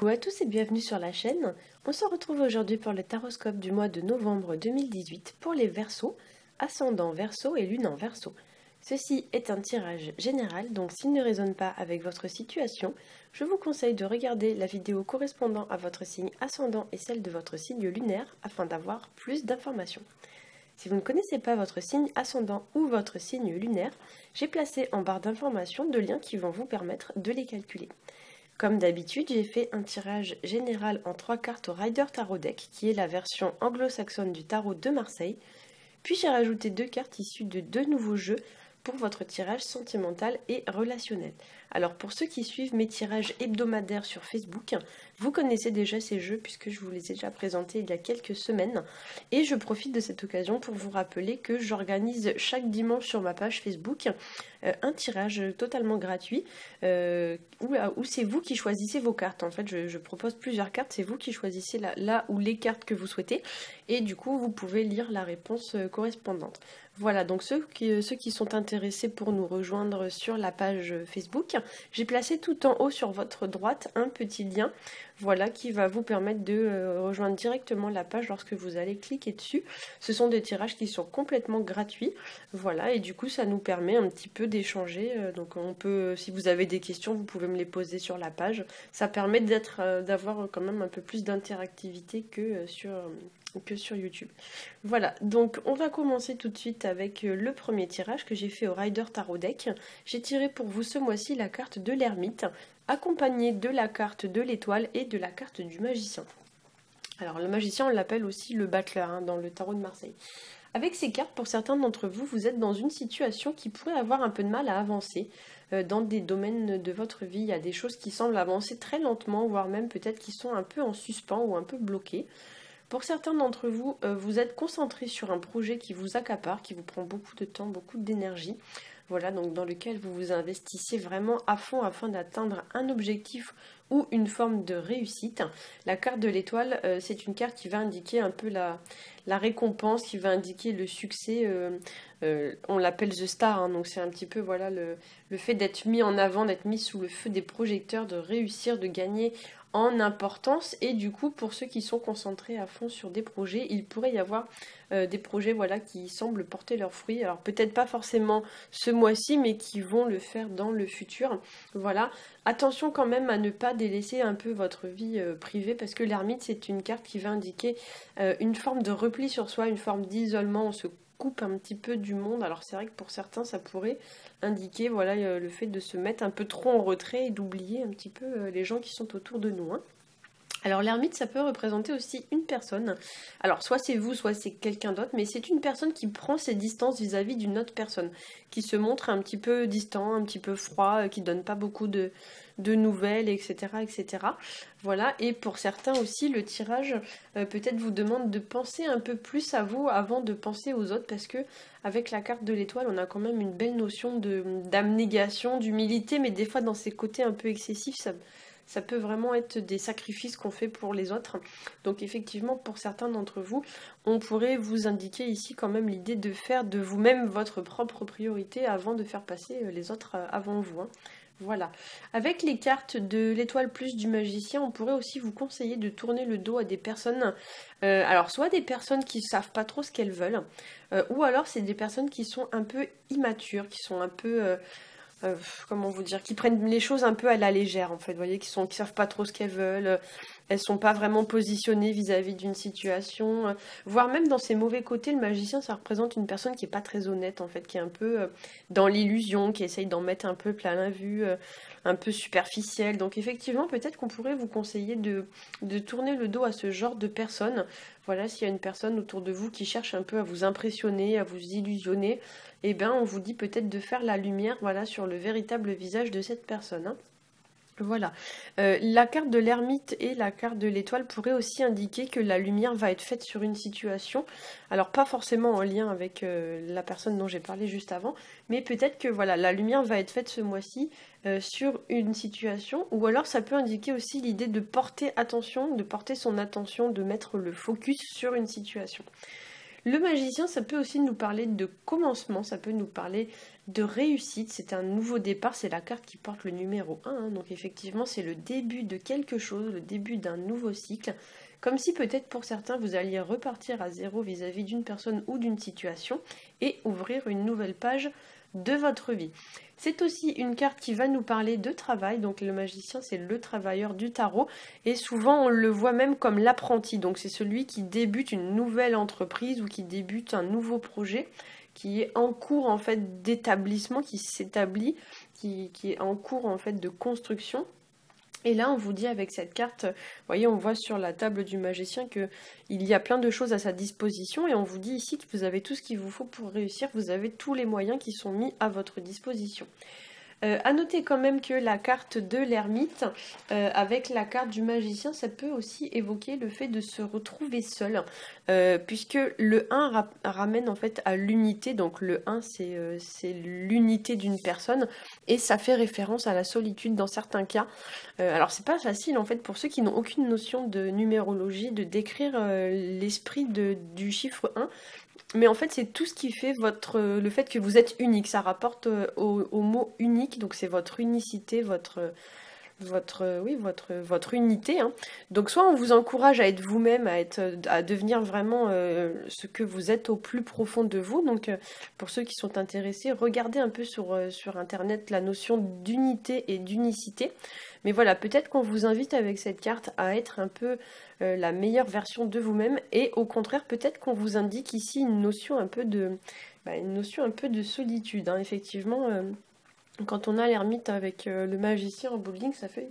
Coucou à tous et bienvenue sur la chaîne. On se retrouve aujourd'hui pour le taroscope du mois de novembre 2018 pour les Verseaux, ascendant Verseau et lune en Verseau. Ceci est un tirage général, donc s'il ne résonne pas avec votre situation, je vous conseille de regarder la vidéo correspondant à votre signe ascendant et celle de votre signe lunaire afin d'avoir plus d'informations. Si vous ne connaissez pas votre signe ascendant ou votre signe lunaire, j'ai placé en barre d'informations deux liens qui vont vous permettre de les calculer. Comme d'habitude, j'ai fait un tirage général en 3 cartes au Rider Tarot Deck, qui est la version anglo-saxonne du tarot de Marseille. Puis j'ai rajouté 2 cartes issues de 2 nouveaux jeux pour votre tirage sentimental et relationnel. Alors pour ceux qui suivent mes tirages hebdomadaires sur Facebook, vous connaissez déjà ces jeux puisque je vous les ai déjà présentés il y a quelques semaines. Et je profite de cette occasion pour vous rappeler que j'organise chaque dimanche sur ma page Facebook un tirage totalement gratuit où c'est vous qui choisissez vos cartes. En fait, je propose plusieurs cartes, c'est vous qui choisissez là ou les cartes que vous souhaitez. Et du coup, vous pouvez lire la réponse correspondante. Voilà, donc ceux qui sont intéressés pour nous rejoindre sur la page Facebook, j'ai placé tout en haut sur votre droite un petit lien, voilà, qui va vous permettre de rejoindre directement la page lorsque vous allez cliquer dessus. Ce sont des tirages qui sont complètement gratuits, voilà, et du coup ça nous permet un petit peu d'échanger. Donc on peut, si vous avez des questions, vous pouvez me les poser sur la page. Ça permet d'avoir quand même un peu plus d'interactivité que sur YouTube. Voilà, donc on va commencer tout de suite avec le premier tirage que j'ai fait au Rider Tarot Deck. J'ai tiré pour vous ce mois-ci la carte de l'ermite, accompagnée de la carte de l'étoile et de la carte du magicien. Alors le magicien, on l'appelle aussi le battleur dans le tarot de Marseille. Avec ces cartes, pour certains d'entre vous, vous êtes dans une situation qui pourrait avoir un peu de mal à avancer dans des domaines de votre vie. Il y a des choses qui semblent avancer très lentement, voire même peut-être qui sont un peu en suspens ou un peu bloquées. Pour certains d'entre vous, vous êtes concentré sur un projet qui vous accapare, qui vous prend beaucoup de temps, beaucoup d'énergie. Voilà, donc dans lequel vous vous investissez vraiment à fond afin d'atteindre un objectif ou une forme de réussite. La carte de l'étoile, c'est une carte qui va indiquer un peu la récompense, qui va indiquer le succès. On l'appelle The Star, donc c'est un petit peu voilà le fait d'être mis en avant, d'être mis sous le feu des projecteurs, de réussir, de gagner en importance. Et du coup, pour ceux qui sont concentrés à fond sur des projets, il pourrait y avoir des projets voilà, qui semblent porter leurs fruits. Alors peut-être pas forcément ce mois-ci, mais qui vont le faire dans le futur. Voilà. Attention quand même à ne pas délaisser un peu votre vie privée, parce que l'ermite, c'est une carte qui va indiquer une forme de repli sur soi, une forme d'isolement. On se coupe un petit peu du monde. Alors c'est vrai que pour certains, ça pourrait indiquer voilà, le fait de se mettre un peu trop en retrait et d'oublier un petit peu les gens qui sont autour de nous. Alors l'ermite, ça peut représenter aussi une personne. Alors soit c'est vous, soit c'est quelqu'un d'autre, mais c'est une personne qui prend ses distances vis-à-vis d'une autre personne, qui se montre un petit peu distant, un petit peu froid, qui donne pas beaucoup de nouvelles, etc., etc. Voilà, et pour certains aussi, le tirage peut-être vous demande de penser un peu plus à vous avant de penser aux autres, parce que avec la carte de l'étoile, on a quand même une belle notion d'abnégation, d'humilité, mais des fois dans ces côtés un peu excessifs, ça peut vraiment être des sacrifices qu'on fait pour les autres. Donc effectivement, pour certains d'entre vous, on pourrait vous indiquer ici quand même l'idée de faire de vous-même votre propre priorité avant de faire passer les autres avant vous. Voilà. Avec les cartes de l'étoile plus du magicien, on pourrait aussi vous conseiller de tourner le dos à des personnes, alors soit des personnes qui ne savent pas trop ce qu'elles veulent, ou alors c'est des personnes qui sont un peu immatures, qui sont un peu... comment vous dire, qui prennent les choses un peu à la légère en fait, vous voyez, qui savent pas trop ce qu'elles veulent, elles sont pas vraiment positionnées vis-à-vis d'une situation, voire même dans ses mauvais côtés, le magicien ça représente une personne qui est pas très honnête en fait, qui est un peu dans l'illusion, qui essaye d'en mettre un peu plein la vue, un peu superficielle. Donc effectivement peut-être qu'on pourrait vous conseiller de tourner le dos à ce genre de personnes. Voilà, s'il y a une personne autour de vous qui cherche un peu à vous impressionner, à vous illusionner, eh bien on vous dit peut-être de faire la lumière voilà, sur le véritable visage de cette personne. Voilà. La carte de l'ermite et la carte de l'étoile pourraient aussi indiquer que la lumière va être faite sur une situation. Alors pas forcément en lien avec la personne dont j'ai parlé juste avant, mais peut-être que voilà, la lumière va être faite ce mois-ci sur une situation, ou alors ça peut indiquer aussi l'idée de porter attention, de porter son attention, de mettre le focus sur une situation. Le magicien, ça peut aussi nous parler de commencement, ça peut nous parler de réussite, c'est un nouveau départ, c'est la carte qui porte le numéro 1, hein, donc effectivement c'est le début de quelque chose, le début d'un nouveau cycle, comme si peut-être pour certains vous alliez repartir à zéro vis-à-vis d'une personne ou d'une situation et ouvrir une nouvelle page de votre vie. C'est aussi une carte qui va nous parler de travail, donc le magicien c'est le travailleur du tarot et souvent on le voit même comme l'apprenti, donc c'est celui qui débute une nouvelle entreprise ou qui débute un nouveau projet qui est en cours en fait d'établissement, qui s'établit, qui est en cours en fait de construction. Et là, on vous dit avec cette carte, vous voyez, on voit sur la table du magicien qu'il y a plein de choses à sa disposition et on vous dit ici que vous avez tout ce qu'il vous faut pour réussir, vous avez tous les moyens qui sont mis à votre disposition. À noter quand même que la carte de l'ermite avec la carte du magicien, ça peut aussi évoquer le fait de se retrouver seul, puisque le 1 ramène en fait à l'unité, donc le 1 c'est l'unité d'une personne, et ça fait référence à la solitude dans certains cas. Alors c'est pas facile en fait pour ceux qui n'ont aucune notion de numérologie de décrire l'esprit du chiffre 1. Mais en fait, c'est tout ce qui fait le fait que vous êtes unique. Ça rapporte au mot unique, donc c'est votre unicité, votre unité. Hein. Donc soit on vous encourage à être vous-même, à devenir vraiment ce que vous êtes au plus profond de vous. Donc pour ceux qui sont intéressés, regardez un peu sur Internet la notion d'unité et d'unicité. Mais voilà, peut-être qu'on vous invite avec cette carte à être un peu la meilleure version de vous-même et au contraire, peut-être qu'on vous indique ici une notion un peu de solitude. Hein. Effectivement, quand on a l'ermite avec le magicien en bowling, ça fait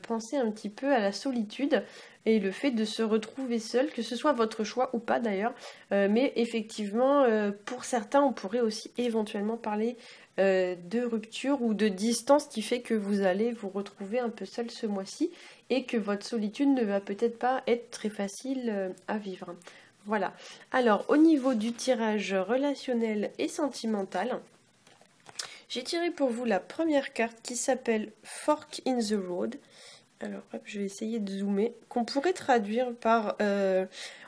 penser un petit peu à la solitude et le fait de se retrouver seul, que ce soit votre choix ou pas d'ailleurs. Mais effectivement, pour certains, on pourrait aussi éventuellement parler de rupture ou de distance qui fait que vous allez vous retrouver un peu seul ce mois-ci et que votre solitude ne va peut-être pas être très facile à vivre. Voilà. Alors, au niveau du tirage relationnel et sentimental, j'ai tiré pour vous la première carte qui s'appelle Fork in the Road. Alors, hop, je vais essayer de zoomer. Qu'on pourrait traduire par...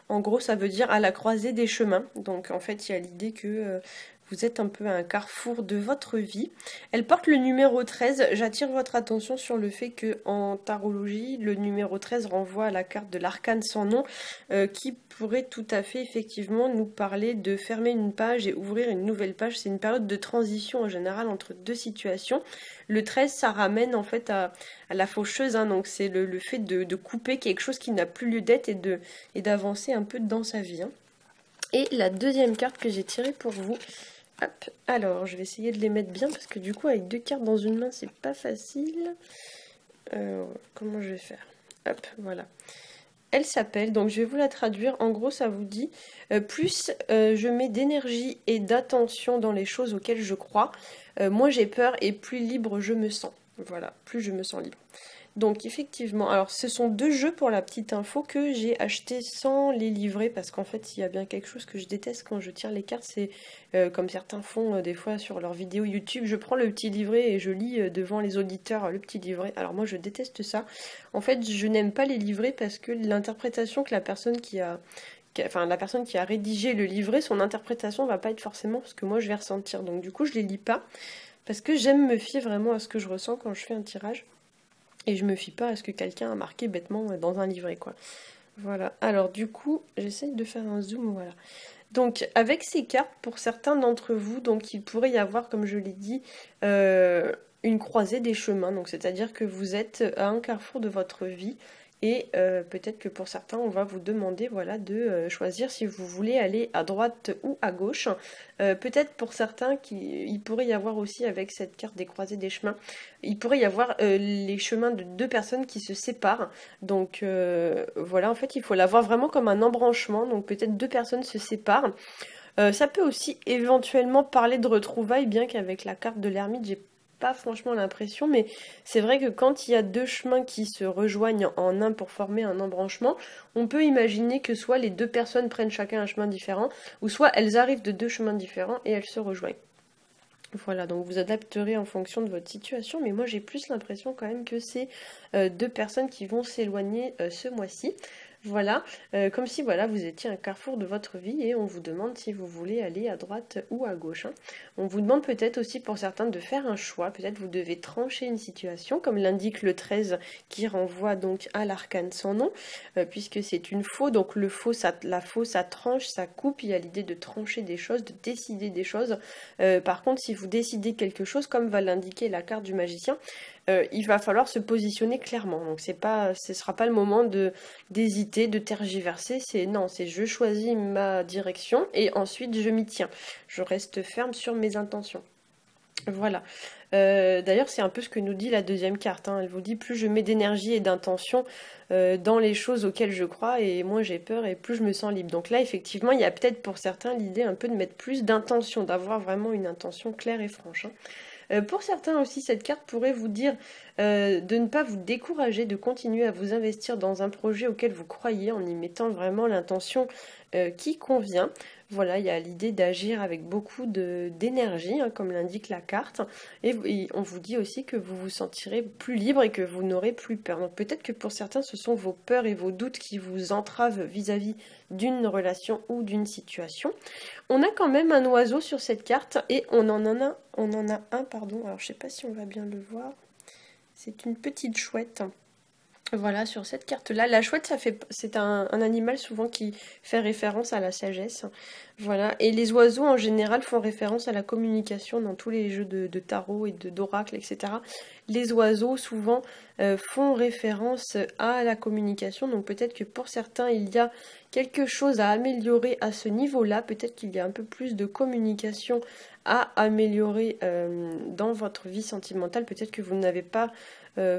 en gros, ça veut dire à la croisée des chemins. Donc, en fait, il y a l'idée que vous êtes un peu à un carrefour de votre vie. Elle porte le numéro 13. J'attire votre attention sur le fait que en tarologie, le numéro 13 renvoie à la carte de l'arcane sans nom qui pourrait tout à fait effectivement nous parler de fermer une page et ouvrir une nouvelle page. C'est une période de transition en général entre deux situations. Le 13, ça ramène en fait à la faucheuse, hein, donc c'est le fait de couper quelque chose qui n'a plus lieu d'être et d'avancer un peu dans sa vie. Hein. Et la deuxième carte que j'ai tirée pour vous, hop, alors je vais essayer de les mettre bien parce que du coup avec deux cartes dans une main c'est pas facile. Comment je vais faire? Hop, voilà. Elle s'appelle, donc je vais vous la traduire, en gros ça vous dit plus je mets d'énergie et d'attention dans les choses auxquelles je crois, moins j'ai peur et plus libre je me sens. Voilà, plus je me sens libre. Donc effectivement, alors ce sont deux jeux pour la petite info que j'ai acheté sans les livrer parce qu'en fait il y a bien quelque chose que je déteste quand je tire les cartes, c'est comme certains font des fois sur leurs vidéos YouTube, je prends le petit livret et je lis devant les auditeurs le petit livret. Alors moi je déteste ça. En fait je n'aime pas les livrets parce que l'interprétation que la personne la personne qui a rédigé le livret, son interprétation va pas être forcément ce que moi je vais ressentir. Donc du coup je les lis pas parce que j'aime me fier vraiment à ce que je ressens quand je fais un tirage. Et je me fie pas à ce que quelqu'un a marqué bêtement dans un livret, quoi. Voilà. Alors du coup, j'essaye de faire un zoom, voilà. Donc avec ces cartes, pour certains d'entre vous, donc il pourrait y avoir, comme je l'ai dit, une croisée des chemins. Donc c'est-à-dire que vous êtes à un carrefour de votre vie. Et peut-être que pour certains, on va vous demander voilà, de choisir si vous voulez aller à droite ou à gauche. Peut-être pour certains, il pourrait y avoir aussi avec cette carte des croisées des chemins, il pourrait y avoir les chemins de deux personnes qui se séparent. Donc voilà, en fait, il faut la voir vraiment comme un embranchement. Donc peut-être deux personnes se séparent. Ça peut aussi éventuellement parler de retrouvailles, bien qu'avec la carte de l'ermite, j'ai pas franchement l'impression, mais c'est vrai que quand il y a deux chemins qui se rejoignent en un pour former un embranchement, on peut imaginer que soit les deux personnes prennent chacun un chemin différent, ou soit elles arrivent de deux chemins différents et elles se rejoignent. Voilà, donc vous adapterez en fonction de votre situation, mais moi j'ai plus l'impression quand même que c'est deux personnes qui vont s'éloigner ce mois-ci. Voilà, comme si voilà, vous étiez à un carrefour de votre vie et on vous demande si vous voulez aller à droite ou à gauche, hein. On vous demande peut-être aussi pour certains de faire un choix, peut-être vous devez trancher une situation, comme l'indique le 13 qui renvoie donc à l'arcane sans nom, puisque c'est une faux, donc le faux, la faux, ça tranche, ça coupe, il y a l'idée de trancher des choses, de décider des choses. Par contre, si vous décidez quelque chose, comme va l'indiquer la carte du magicien, il va falloir se positionner clairement. Donc ce sera pas le moment d'hésiter, de tergiverser. C'est non, c'est je choisis ma direction et ensuite je m'y tiens. Je reste ferme sur mes intentions. Voilà. D'ailleurs, c'est un peu ce que nous dit la deuxième carte, hein. Elle vous dit plus je mets d'énergie et d'intention dans les choses auxquelles je crois et moins j'ai peur et plus je me sens libre. Donc là, effectivement, il y a peut-être pour certains l'idée un peu de mettre plus d'intention, d'avoir vraiment une intention claire et franche, hein. Pour certains aussi, cette carte pourrait vous dire de ne pas vous décourager, de continuer à vous investir dans un projet auquel vous croyez en y mettant vraiment l'intention qui convient. Voilà, il y a l'idée d'agir avec beaucoup d'énergie, hein, comme l'indique la carte. Et on vous dit aussi que vous vous sentirez plus libre et que vous n'aurez plus peur. Donc peut-être que pour certains, ce sont vos peurs et vos doutes qui vous entravent vis-à-vis d'une relation ou d'une situation. On a quand même un oiseau sur cette carte et on en a un, pardon. Alors je sais pas si on va bien le voir. C'est une petite chouette. Voilà, sur cette carte-là. La chouette, c'est un animal souvent qui fait référence à la sagesse. Voilà. Et les oiseaux, en général, font référence à la communication dans tous les jeux de tarot et d'oracle, etc. Les oiseaux, souvent, font référence à la communication. Donc peut-être que pour certains, il y a quelque chose à améliorer à ce niveau-là. Peut-être qu'il y a un peu plus de communication à améliorer dans votre vie sentimentale. Peut-être que vous n'avez pas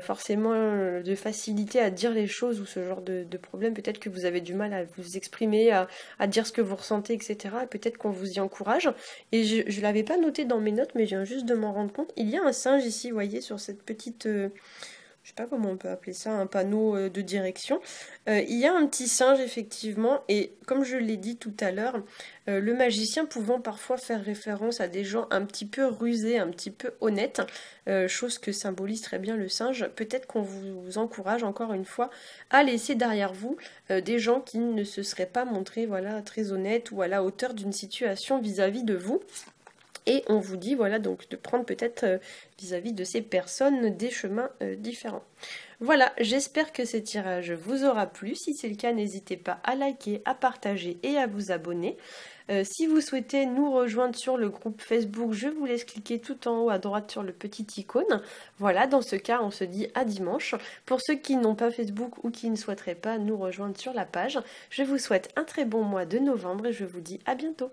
forcément de facilité à dire les choses ou ce genre de problème. Peut-être que vous avez du mal à vous exprimer, à dire ce que vous ressentez, etc. Et peut-être qu'on vous y encourage. Et je ne l'avais pas noté dans mes notes, mais je viens juste de m'en rendre compte. Il y a un singe ici, vous voyez, sur cette petite... je sais pas comment on peut appeler ça, un panneau de direction. Il y a un petit singe effectivement, et comme je l'ai dit tout à l'heure, le magicien pouvant parfois faire référence à des gens un petit peu rusés, un petit peu honnêtes, chose que symbolise très bien le singe, peut-être qu'on vous encourage encore une fois à laisser derrière vous des gens qui ne se seraient pas montrés voilà, très honnêtes ou à la hauteur d'une situation vis-à-vis de vous. Et on vous dit voilà donc de prendre peut-être vis-à-vis de ces personnes des chemins différents. Voilà, j'espère que ce tirage vous aura plu. Si c'est le cas, n'hésitez pas à liker, à partager et à vous abonner. Si vous souhaitez nous rejoindre sur le groupe Facebook, je vous laisse cliquer tout en haut à droite sur le petit icône. Voilà, dans ce cas, on se dit à dimanche. Pour ceux qui n'ont pas Facebook ou qui ne souhaiteraient pas nous rejoindre sur la page, je vous souhaite un très bon mois de novembre et je vous dis à bientôt.